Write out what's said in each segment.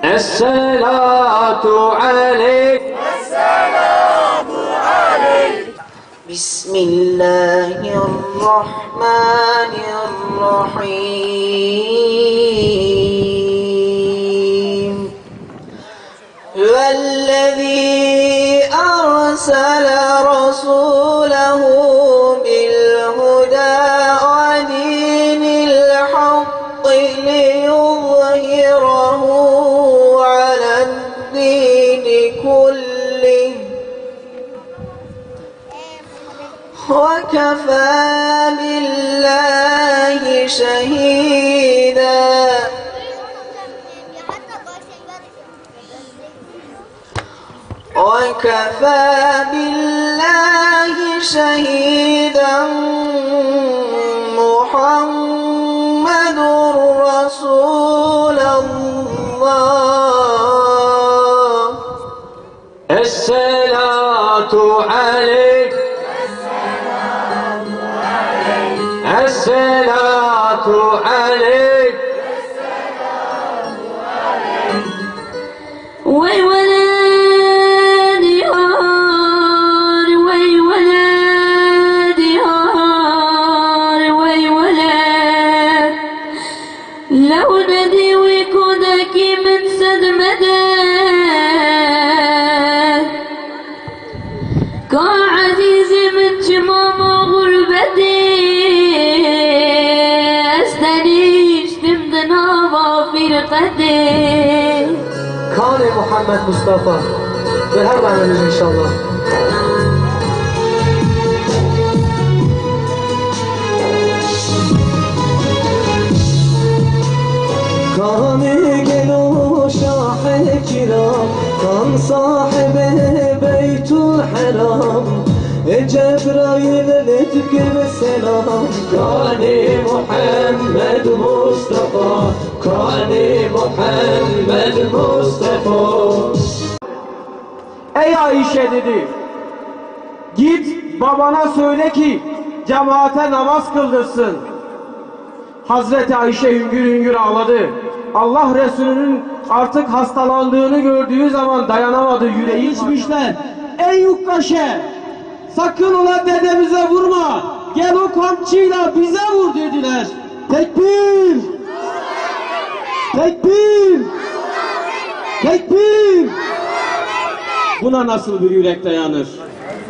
Esselatu aleyk. Bismillahirrahmanirrahim. Vellezî arsale rasûlehu bilhudâ ve dînil hakkı liyuzhirahu ale'd-dîni kullih وَكَفَى بِاللَّهِ شَهِيدًا وَكَفَى بِاللَّهِ شَهِيدًا مُحَمَّدٌ رَّسُولُ اللّٰهِ Esselatu aleyk. Esselatu aleyk. وي ولادي هار وي ولادي هار وي ولاد لو ندي ويكونك من سد مدى كا عزيزي من جمام غربتي استنيش تمدنا في رقتي Kâne Muhammed Mustafa ve her daimimiz inşallah. Kâne gelo şah-ı kiram, kan sahibi beytul haram, Cebrail letk ve selam. Kâne Muhammed Mustafa, Kâne Muhammed Mustafa. Ey Ayşe dedi, git babana söyle ki cemaate namaz kıldırsın. Hazreti Ayşe hüngür hüngür ağladı. Allah Resulü'nün artık hastalandığını gördüğü zaman dayanamadı, yüreği içmişler. Ey yukkaşe, sakın ola dedemize vurma, gel o kamçıyla bize vur dediler. Tekbir! Tekbir! Tekbir! Buna nasıl bir yürek dayanır?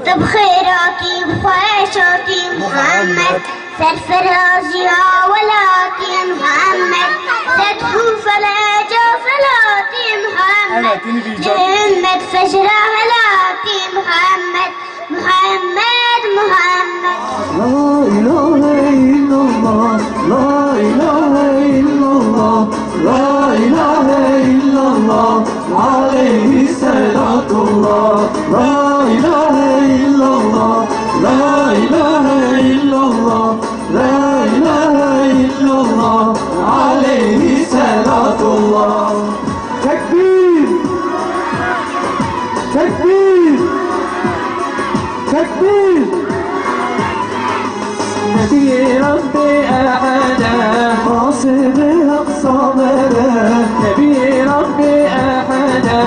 تبخيراتي بخيشاتي محمد سرفرازي ولاتي محمد تدخل فلا جافلاتي محمد جهنم فجر هلاتي محمد محمد محمد La ilahe illallah, la ilahe illallah, la ilahe illallah, aleyhi selatullah. La ilahe illallah, la ilahe illallah, la ilahe illallah, aleyhi selatullah. Tekbir! Tekbir! Tekbir! Nebi Rabbi Ahada, Qasidi Aqsa Mada. Nebi Rabbi Ahada,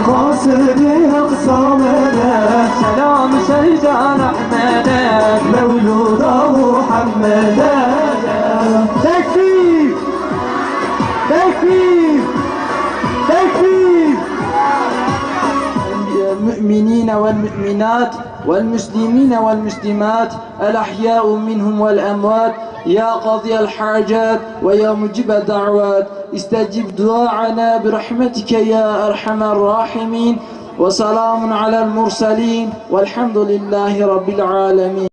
Qasidi Aqsa Mada. Selam Seycan Ahmada, Mevluda Muhammada. Tekbir! Tekbir! Tekbir! المؤمنين والمؤمنات والمسلمين والمسلمات الأحياء منهم والأموات يا قاضي الحاجات ويا مجيب الدعوات استجب دعاءنا برحمتك يا أرحم الراحمين وسلام على المرسلين والحمد لله رب العالمين.